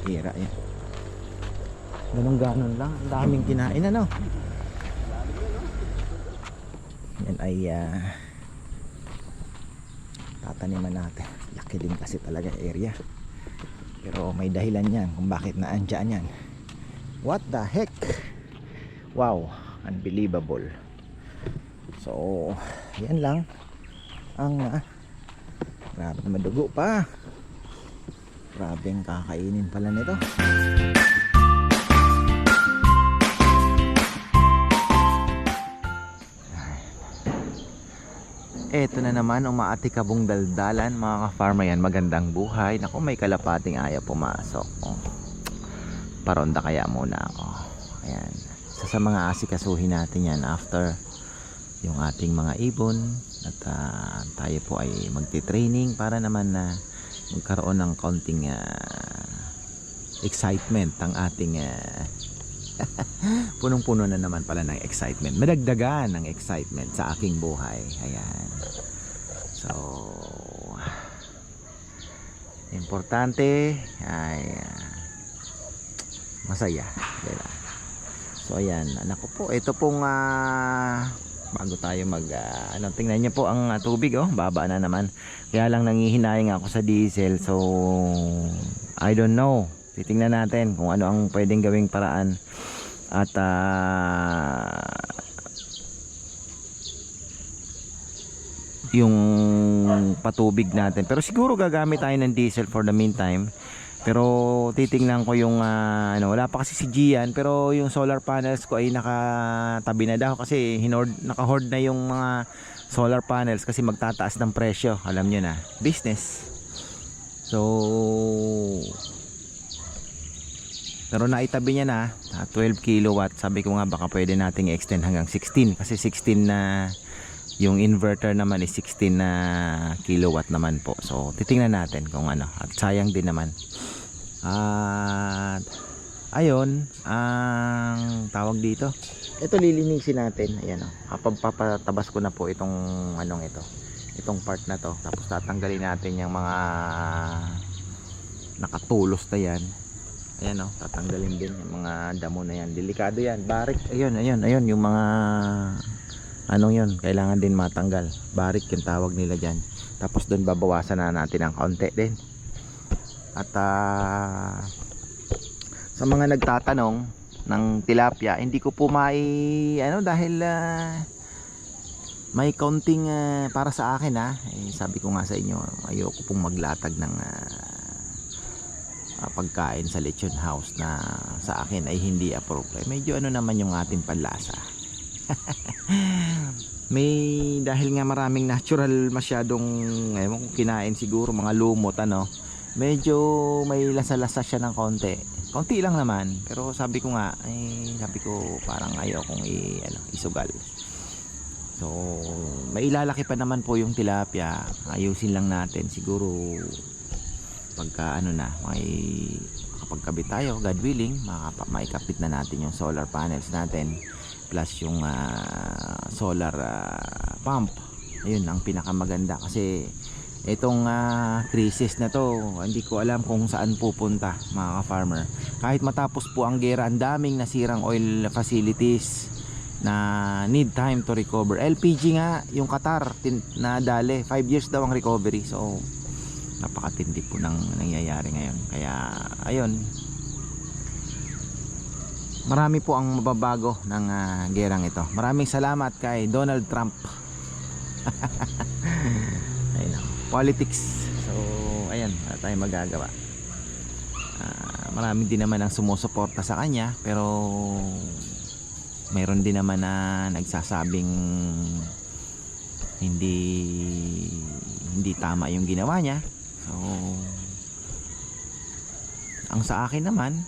bihira yan. Ganon lang, ang daming kinain ano. Yan ay tataniman natin. Laki din kasi talaga area, pero may dahilan yan kung bakit naandyan yan. What the heck, wow, unbelievable. So yan lang ang grabe na, madugo pa. Grabe ang kakainin pala nito. Eto na naman, umaatikabong daldalan mga ka-farmer yan. Magandang buhay. Naku, may kalapating ayaw pumasok. Paronda kaya muna ako. Ayan. Sa mga asikasuhin natin yan after yung ating mga ibon. At tayo po ay magti-training para naman na magkaroon ng kaunting excitement ang ating punong-puno na naman pala ng excitement. Madagdagan ng excitement sa aking buhay. Ayan. So, importante ay masaya. Diba? So, ayan. Anak ko po, ito pong bago tayo tingnan niyo po ang tubig, baba na naman. Kaya lang nangihinayang ako sa diesel. So, I don't know. Titingnan natin kung ano ang pwedeng gawing paraan. At yung patubig natin, pero siguro gagamit tayo ng diesel for the meantime. Pero titingnan ko yung wala pa kasi si Gian, pero yung solar panels ko ay nakatabi na daw kasi naka-hoard na yung mga solar panels kasi magtataas ng presyo. Alam nyo na, business. So pero naitabi niya na 12 kilowatt. Sabi ko nga baka pwede nating i-extend hanggang 16 kasi 16 na yung inverter naman is 16 na kilowatt naman po. So titingnan natin kung ano, at sayang din naman. At ayun, ang tawag dito, ito lilinisin natin. Ayan papatabas ko na po itong itong part na to. Tapos tatanggalin natin yung mga nakatulos na yan. Ayan tatanggalin din yung mga damo na yan. Delikado yan, barik. Ayun yung mga yun, kailangan din matanggal. Barik yung tawag nila dyan. Tapos doon babawasan na natin ng kaunti din. At sa mga nagtatanong ng tilapia, hindi ko po dahil may kaunting para sa akin sabi ko nga sa inyo, ayoko pong maglatag ng pagkain sa lechon house na sa akin ay hindi appropriate. Medyo naman yung ating panlasa. May dahil nga maraming natural masyadong kinain siguro mga lumot medyo may lasa-lasa siya ng konti lang naman, pero sabi ko parang ayaw kong isugal. So mailalaki pa naman po yung tilapia. Ayusin lang natin siguro pagka makapagkabit tayo, God willing, maikapit na natin yung solar panels natin plus yung solar pump. Ayun ang pinakamaganda kasi itong crisis na to, hindi ko alam kung saan pupunta mga ka-farmer. Kahit matapos po ang gera, ang daming nasirang oil facilities na need time to recover. LPG nga yung Qatar na dali 5 years daw ang recovery. So napakatindi po ng nangyayari ngayon. Kaya ayun, marami po ang mababago ng gerang ito. Maraming salamat kay Donald Trump. Ayun, politics. So ayan, wala tayong magagawa. Marami din naman ang sumusuporta sa kanya, pero mayroon din naman na nagsasabing hindi tama yung ginawa niya. So ang sa akin naman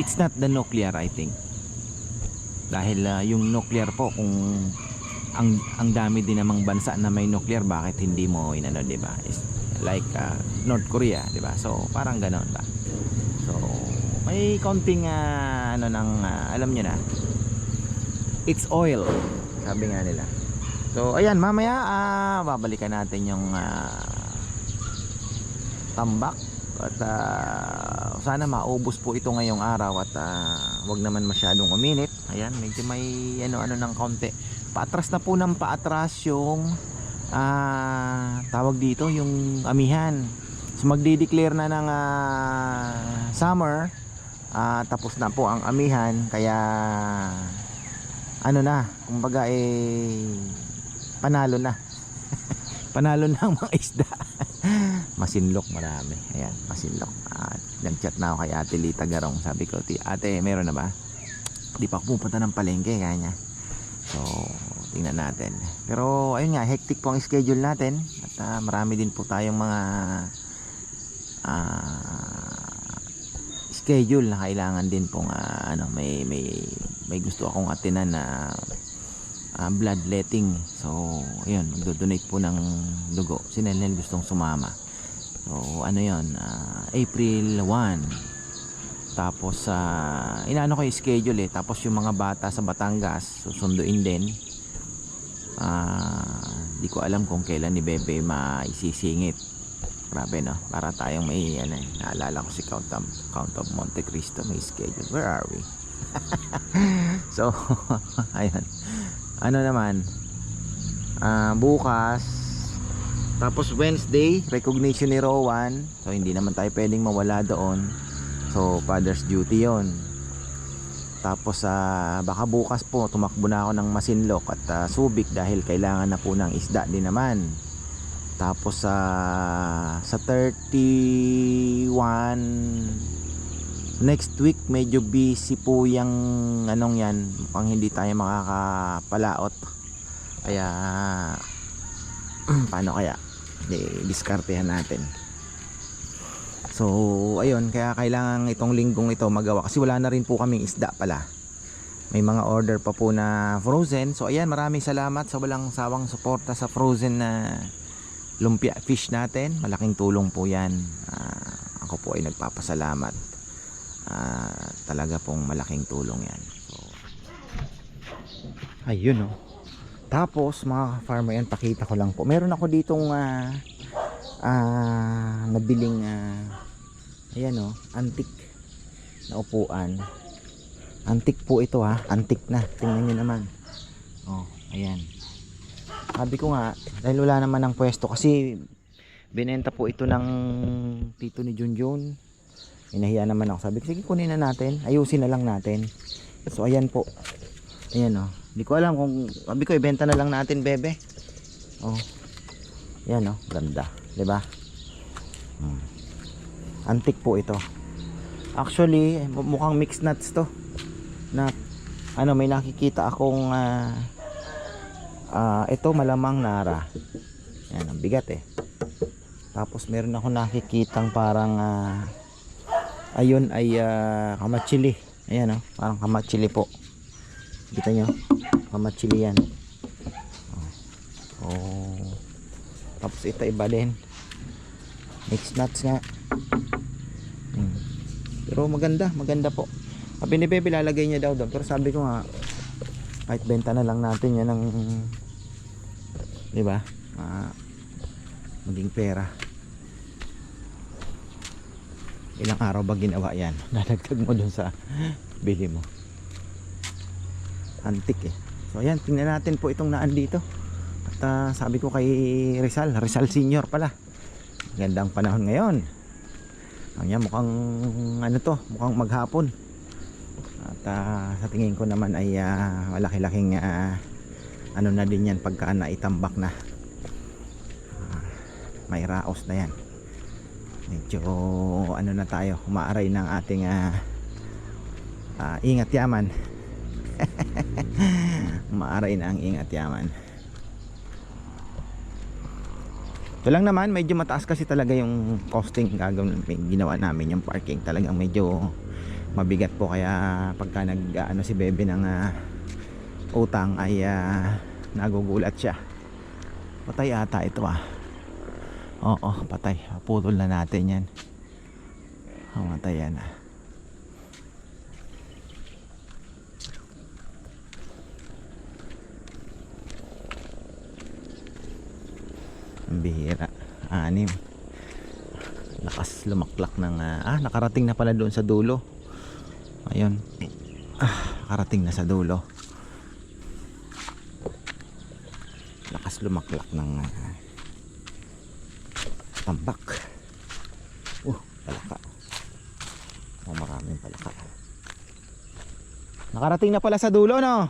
it's not the nuclear, I think. Dahil yung nuclear po, kung ang dami din namang bansa na may nuclear, bakit hindi mo di ba? Like North Korea, di ba? So parang ganoon ba? So may konting alam niyo na, it's oil, sabi nga nila. So ayan, mamaya babalikan natin yung tambak. At sana maubos po ito ngayong araw at wag naman masyadong uminit. Ayan, medyo may ano ng konti. Paatras na po ng paatras yung tawag dito, yung amihan. So magdi-declare na ng summer. Tapos na po ang amihan, kaya ano na, kumbaga panalo na. Panalo na ang mga isda. Masinlok marami. Ayan, masinlok. Nag-chat na ako kay Ate Lita Garong. Sabi ko, ate, meron na ba? Di pa ako pupunta ng palengke, kaya niya. So, tingnan natin. Pero, ayun nga, hectic po ang schedule natin. At marami din po tayong mga schedule na kailangan din pong may gusto akong atinan na bloodletting. So ayun, magdo-donate po ng dugo. Si Nel gustong sumama. So ano yun, April 1. Tapos inaano ko yung schedule tapos yung mga bata sa Batangas susunduin din. Di ko alam kung kailan ni Bebe maisisingit. Grabe no, para tayong may naalala ko si Count of Monte Cristo, may schedule. Where are we? So ayun, ano naman, bukas, tapos Wednesday recognition ni Rowan. So hindi naman tayo pwedeng mawala doon. So Father's duty yon. Tapos baka bukas po tumakbo na ako ng Masinloc at Subic dahil kailangan na po ng isda din naman. Tapos sa 31 next week medyo busy po yung anong yan, mukhang hindi tayo makakapalaot. Kaya paano kaya? Diskartehan natin. So ayun, kaya kailangan itong linggong ito magawa kasi wala na rin po kaming isda pala. May mga order pa po na frozen. So ayan, maraming salamat sa walang sawang suporta sa frozen na lumpia fish natin. Malaking tulong po yan. Ako po ay nagpapasalamat. Talaga pong malaking tulong yan. So, ayun tapos mga farmer yan, pakita ko lang po. Meron ako ditong nabiling ayan antique na upuan. Antique po ito antique na. Tingnan nyo naman. Ayan. Sabi ko nga, dahil wala naman ang pwesto kasi binenta po ito ng tito ni Junjun. Inahiya naman ako. Sabi ko, sige kunin na natin. Ayusin na lang natin. So ayan po. Ayan Hindi ko alam kung, sabi ko ibenta na lang natin, Bebe. Ayan ganda. Diba? Antique po ito. Actually, mukhang mixed nuts to. Na, may nakikita akong ito malamang Nara. Ayan, ang bigat Tapos meron ako nakikitang parang ayun ay kamatsili. Ayan parang kamatsili po. Kita nyo? Kamatsili yan. Tapos ito iba din. Mixed nuts nga. Pero maganda po. Sabi ni Bebe lalagay niya daw doon. Pero sabi ko nga, kahit benta na lang natin yan ng, diba, maging pera. Ilang araw ba ginawa yan? Dadagdag mo dun sa bili mo. Antique So ayan, tingnan natin po itong naan dito. At sabi ko kay Rizal Senior pala, gandang panahon ngayon. Mukhang mukhang maghapon. At sa tingin ko naman ay malaki-laking na din yan pagka naitambak na. May raos na yan. Medyo na tayo, umaaray ng ating ingat yaman. Umaaray na ang ingat yaman. Ito lang naman, medyo mataas kasi talaga yung costing ginawa namin, yung parking. Talagang medyo mabigat po, kaya pagka si Bebe ng utang ay nagugulat siya. Patay ata ito Oo, patay. Putol na natin yan. Matay yan Ang bihira. 6. Lakas lumaklak ng nakarating na pala doon sa dulo. Ayun. Nakarating na sa dulo. Lakas lumaklak ng tambak. Palaka. Maraming palaka. Nakarating na pala sa dulo, no?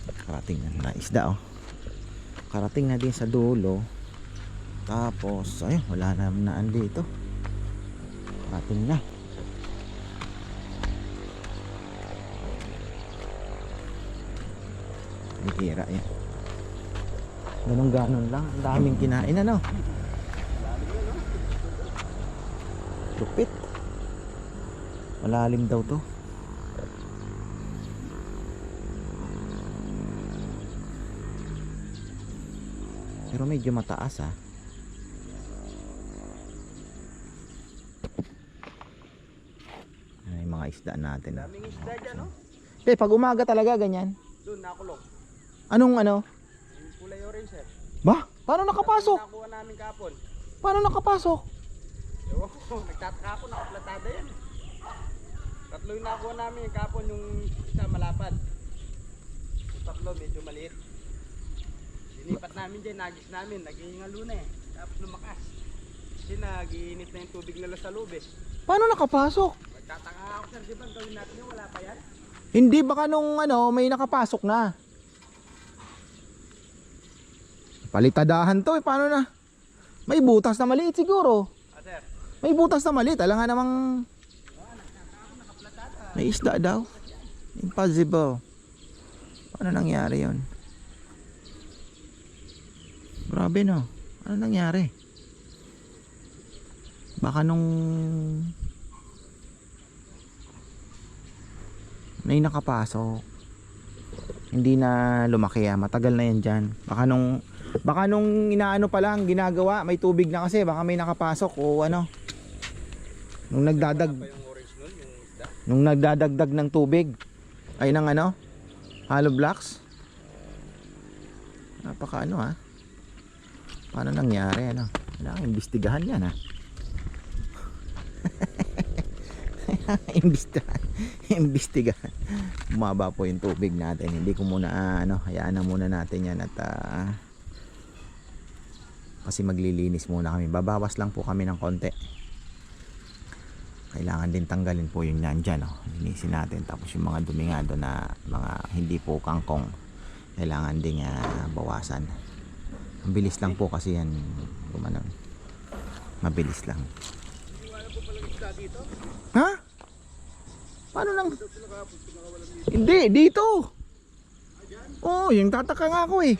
Nakarating na isda, oh. Karating na din sa dulo. Tapos ayun, wala naman naan dito. Karating na. Bihira yan. Ganon lang. Ang daming kinain, ano? Lupit. Malalim daw to. Pero medyo mataas, ah. Ay, mga isda natin. Daming isda dyan, no? Pag umaga talaga ganyan. Doon, nakulong. Anong ano? Yung kulay orange, sir. Ba? Paano nakapasok? Nakuha namin kapon. Paano nakapasok? Ewan ko, nagtataka ako, nakaplatada yan. Tatlo yung nakuha namin yung kapon, yung isa malapad. Yung tatlo, medyo maliit. Dinipat namin dyan, nagis namin, nagingalo na eh. Tapos lumakas. Kasi nagiinit na yung tubig nila sa loob eh. Paano nakapasok? Nagtataka ako, sir, di ba gawin natin yun, wala pa yan? Hindi, baka nung may nakapasok na. Palitadahan to, paano na? May butas na maliit siguro. Sir. May butas na maliit, alam nga namang may isda daw. Impossible. Paano nangyari yon? Grabe, no? Ano nangyari? Baka nung may nakapasok, hindi na lumaki, matagal na yan dyan. Baka nung inaano pa lang ginagawa, may tubig na kasi, baka may nakapasok o ano. Nung nagdadagdag ng tubig ay ng hollow blocks. Napaka paano nangyari, kailangan imbestigahan yan, imbestigahan. Bumaba po yung tubig natin, hindi ko muna hayaan na muna natin yan at kasi maglilinis muna kami, babawas lang po kami ng konti. Kailangan din tanggalin po yung nandyan, linisin natin. Tapos yung mga dumingado na mga hindi po kangkong, kailangan din bawasan. Ang bilis lang po kasi yan gumanon, mabilis lang. Ha? Paano lang? Hindi, dito. Oh, yung tataka nga ako eh.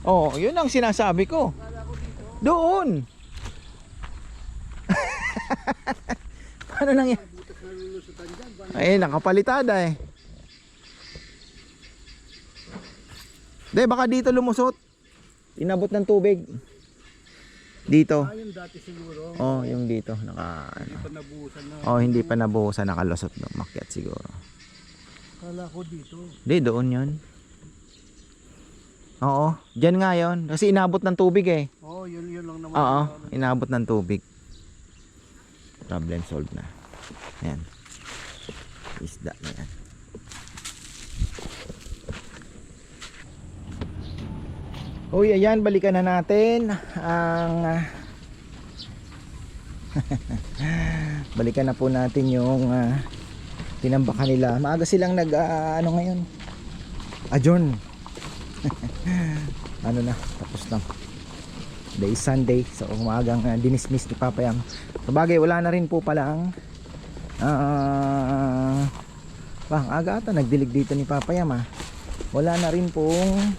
Oh, yun ang sinasabi ko. Doon. Paano nang yan? Ay, nakapalitada eh. Hindi, baka dito lumusot. Inabot ng tubig. Dito. Yung dati siguro. Oh, yung dito Hindi pa nabuhusan na. Oh, hindi pa nabuhusan, nakalusot, makyat siguro. Kala ko dito. Hindi, doon 'yon. Oo, diyan nga 'yon kasi inabot ng tubig eh. Oh, yun lang naman. Oo, inabot ng tubig. Problem solved na. Ayan. Isda na yan. Uy, ayan, balikan na natin ang balikan na po natin yung tinambakan nila. Maaga silang ngayon, adjourn. Na, tapos lang. Day Sunday, so umagang dinismiss ni Papa Yam. Sabagay, wala na rin po palang aga ata nagdilig dito ni Papa Yam, wala na rin pong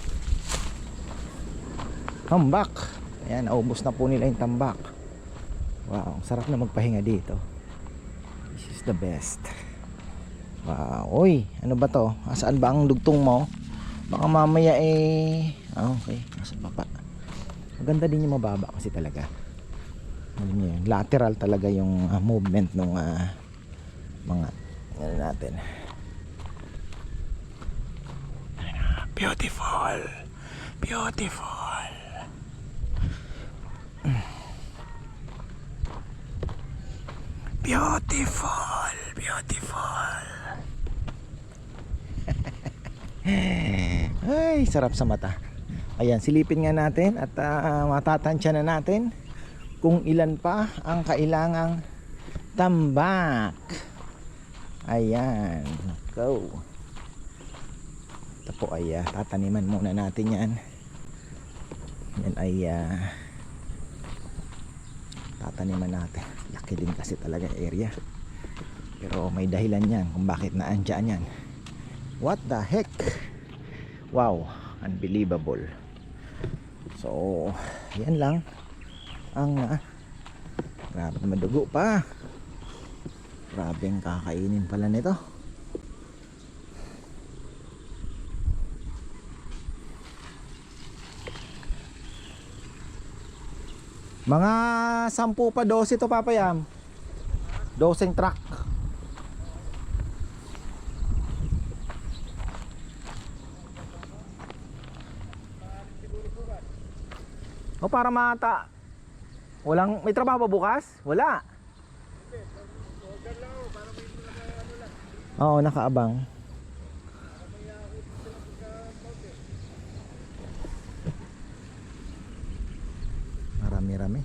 tambak. Ayan, naubos na po nila yung tambak. Wow, sarap na magpahinga dito. This is the best. Wow, oy, ano ba to? Saan ba ang dugtong mo? Baka mamaya okay, nasa baba. Maganda din yung mababa kasi talaga. Alam niyo yun, lateral talaga yung movement ng mga natin. Beautiful. Beautiful. Beautiful, beautiful. Ay, sarap sa mata. Ayan, silipin nga natin at matatansya na natin kung ilan pa ang kailangang tambak. Ayan, go. Ito po ay tataniman muna natin yan. Yan ay tataniman natin. Laki din kasi talaga area, pero may dahilan yan kung bakit naandyan yan. What the heck. Wow, unbelievable. So yan lang ang grabe, madugo pa. Grabe ang kakainin pala nito. Mga 10 pa 12 to papayam. 12 truck. O para mata. Walang may trabaho ba bukas? Wala. Oo, nakaabang. Marami-rami.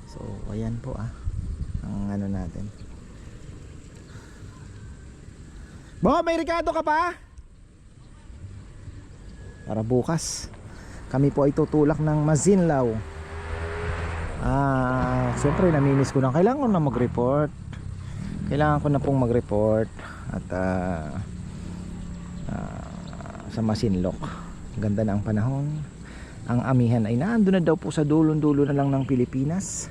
So, ayan po ang ano natin. Bo, may Ricardo ka pa? Para bukas kami po ay tutulak ng Masinlaw. Siyempre namimiss ko na. Kailangan ko na mag-report. Kailangan ko na pong mag-report. At sa Masinloc, ganda na ang panahon. Ang amihan ay naandun na daw po sa dulon-dulo na lang ng Pilipinas.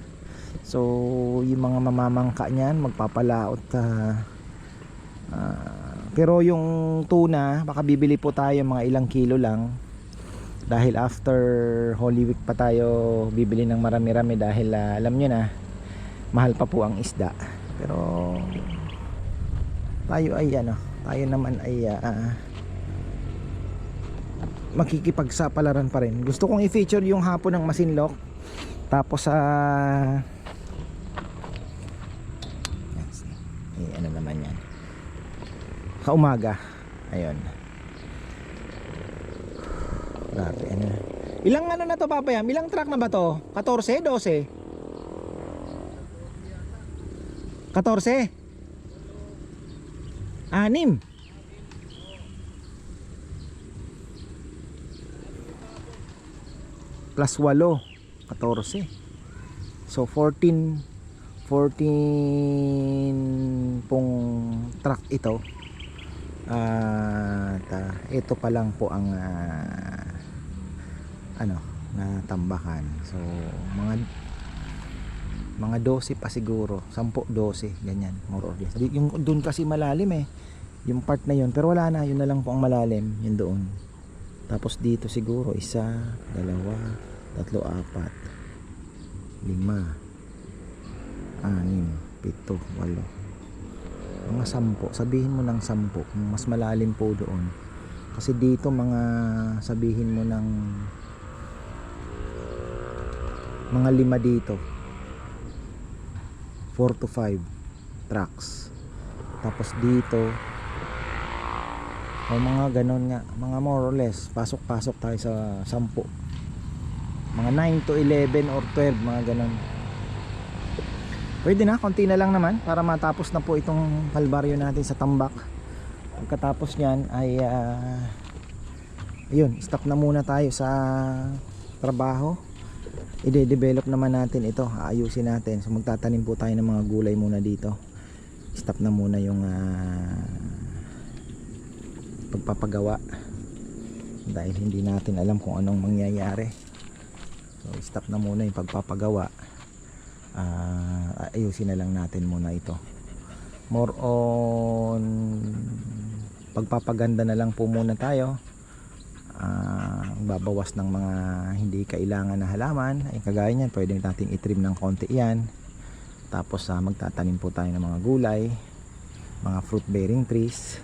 So yung mga mamamangka niyan magpapalaot. Pero yung tuna, baka bibili po tayo mga ilang kilo lang. Dahil after Holy Week pa tayo bibili ng marami-rami dahil alam nyo na mahal pa po ang isda. Pero tayo ay tayo naman ay makikipagsapalaran pa rin. Gusto kong i-feature yung hapon ng Masinloc. Tapos ano naman yan, kaumaga. Ayun. Grabe, ilang na to papayam? Ilang truck na ba to? 14, 12? 14? 6? Plus 8, 14. So 14 pong truck ito. Ito pa lang po ang natambakan. So mga 12 pa siguro, 10-12 ganyan, more or less. Yung doon kasi malalim yung part na yun, pero wala na, yun na lang po ang malalim, yun doon. Tapos dito siguro 1, 2, 3, 4, 5, 6, 7, 8, mga 10, sabihin mo ng 10, mas malalim po doon. Kasi dito mga sabihin mo ng mga 5 dito, 4 to 5 trucks. Tapos dito mga ganon nga, mga more or less, pasok-pasok tayo sa 10, mga 9 to 11 or 12, mga ganon. Pwede na, konti na lang naman para matapos na po itong kalbaryo natin sa tambak. Pagkatapos nyan ay ayun, stop na muna tayo sa trabaho. I-develop naman natin ito, aayusin natin. So magtatanim po tayo ng mga gulay muna dito. Stop na muna yung pagpapagawa dahil hindi natin alam kung anong mangyayari. So stop na muna yung pagpapagawa. Ayusin na lang natin muna ito. More on pagpapaganda na lang po muna tayo. Babawas ng mga hindi kailangan na halaman. Ay kagaya niyan, pwede natin i-trim ng konti yan. Tapos magtatanim po tayo ng mga gulay, mga fruit bearing trees.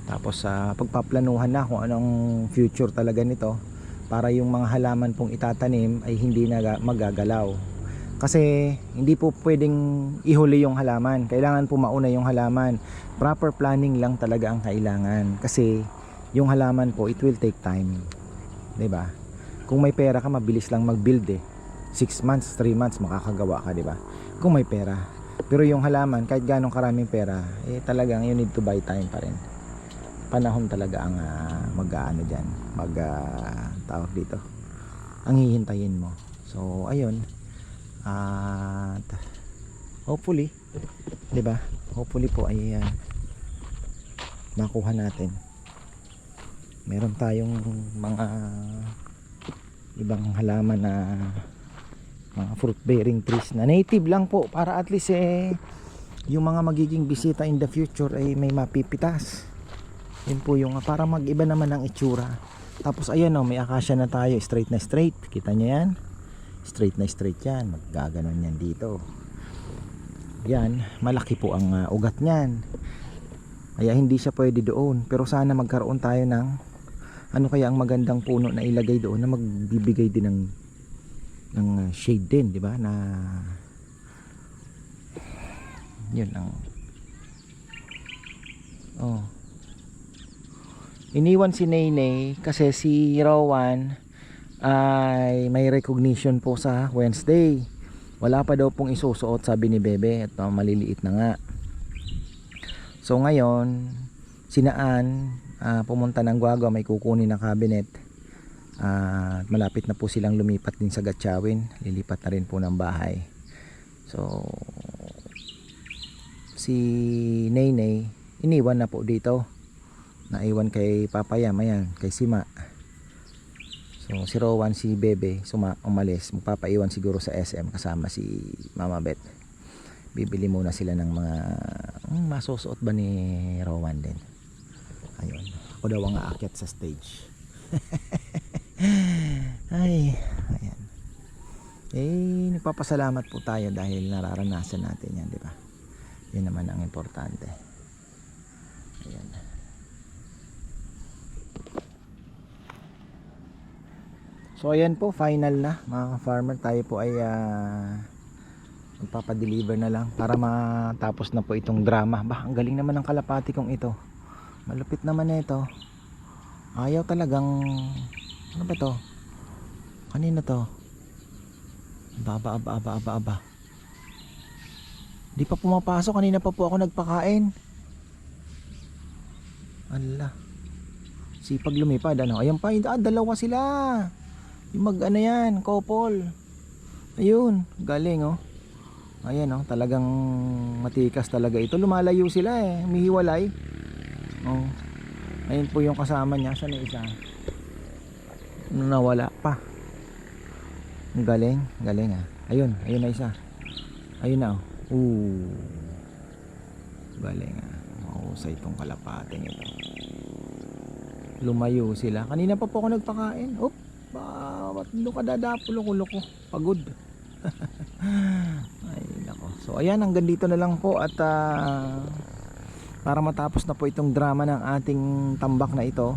Tapos pagpaplanuhan na kung anong future talaga nito para yung mga halaman pong itatanim ay hindi na magagalaw. Kasi hindi po pwedeng ihuli yung halaman. Kailangan po mauna yung halaman. Proper planning lang talaga ang kailangan. Kasi yung halaman po, it will take time. 'Di ba? Kung may pera ka, mabilis lang mag-build eh. 6 months, 3 months makakagawa ka, 'di ba? Kung may pera. Pero yung halaman, kahit ganong karaming pera, eh talagang you need to buy time pa rin. Panahon talaga ang mag-aano diyan, tawag dito. Ang hihintayin mo. So, ayun. At hopefully, 'di ba? Hopefully po ay makuha natin. Meron tayong mga ibang halaman na mga fruit bearing trees na native lang po para at least yung mga magiging bisita in the future ay may mapipitas. Yun po yung para mag-iba naman ang itsura. Tapos ayan may acacia na tayo, straight na straight. Kita nyo yan? Straight na straight yan. Maggaganon yan dito. Yan, malaki po ang ugat nyan. Kaya hindi siya pwede doon. Pero sana magkaroon tayo ng ano kaya ang magandang puno na ilagay doon na magbibigay din ng shade din, di ba? Na yun ang iniwan si Nene kasi si Rowan ay may recognition po sa Wednesday. Wala pa daw pong isusuot, sabi ni Bebe, at maliliit na nga. So ngayon sinaan pumunta ng Guagua, may kukunin na cabinet. Malapit na po silang lumipat din sa Gatchawin. Lilipat na rin po ng bahay. So si Nene iniwan na po dito. Naiwan kay Papa Yam, ayan, kay Sima. So si Rowan, si Bebe umalis. Magpapaiwan siguro sa SM kasama si Mama Beth. Bibili muna sila ng mga masusuot ba ni Rowan din. Ayun, ako daw ang aakyat sa stage. Ay, ayan. Nagpapasalamat po tayo dahil nararanasan natin yan, di ba? Yun naman ang importante. Ayan. So ayan po, final na mga farmer. Tayo po ay magpapadeliver na lang para matapos na po itong drama. Ang galing naman ng kalapati kong ito. Malupit naman na ito. Ayaw talagang, ano ba to? Kanina to? Aba. Di pa pumapasok, kanina pa po ako nagpakain. Ala. Sipag lumipad, ano? Ayan pa, dalawa sila. Yung yan, couple. Ayun, galing Ayan talagang matikas talaga ito. Lumalayo sila humihiwalay. Ayun po yung kasama niya. Saan yung isa? Nawala pa. Galing ayun na isa. Ayun na galing mahusay itong kalapating ito. Lumayo sila. Kanina pa po ako nagpakain. Ba't ka dadapo, loko pagod. Ay nako. So ayan, hanggang dito na lang po. At para matapos na po itong drama ng ating tambak na ito,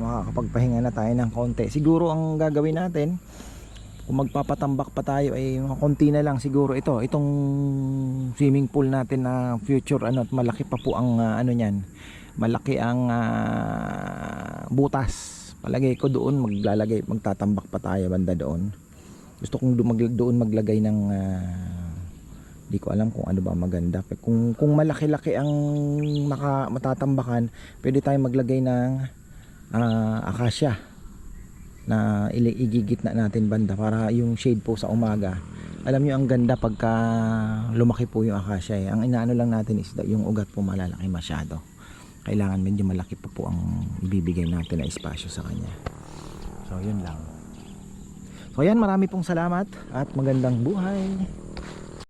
makakapagpahinga na tayo ng konti. Siguro ang gagawin natin, kung magpapatambak pa tayo ay konti na lang siguro itong swimming pool natin na future at malaki pa po ang niyan. Malaki ang butas. Palagay ko doon magtatambak pa tayo banda doon. Gusto kong doon maglagay ng di ko alam kung ano ba maganda. Kung malaki-laki ang matatambakan, pwede tayong maglagay ng acacia na igigitna natin banda para yung shade po sa umaga. Alam nyo ang ganda pagka lumaki po yung acacia Ang inaano lang natin is yung ugat po malalaki masyado. Kailangan medyo malaki po ang ibibigay natin na espasyo sa kanya. So yun lang. So yan, marami pong salamat at magandang buhay.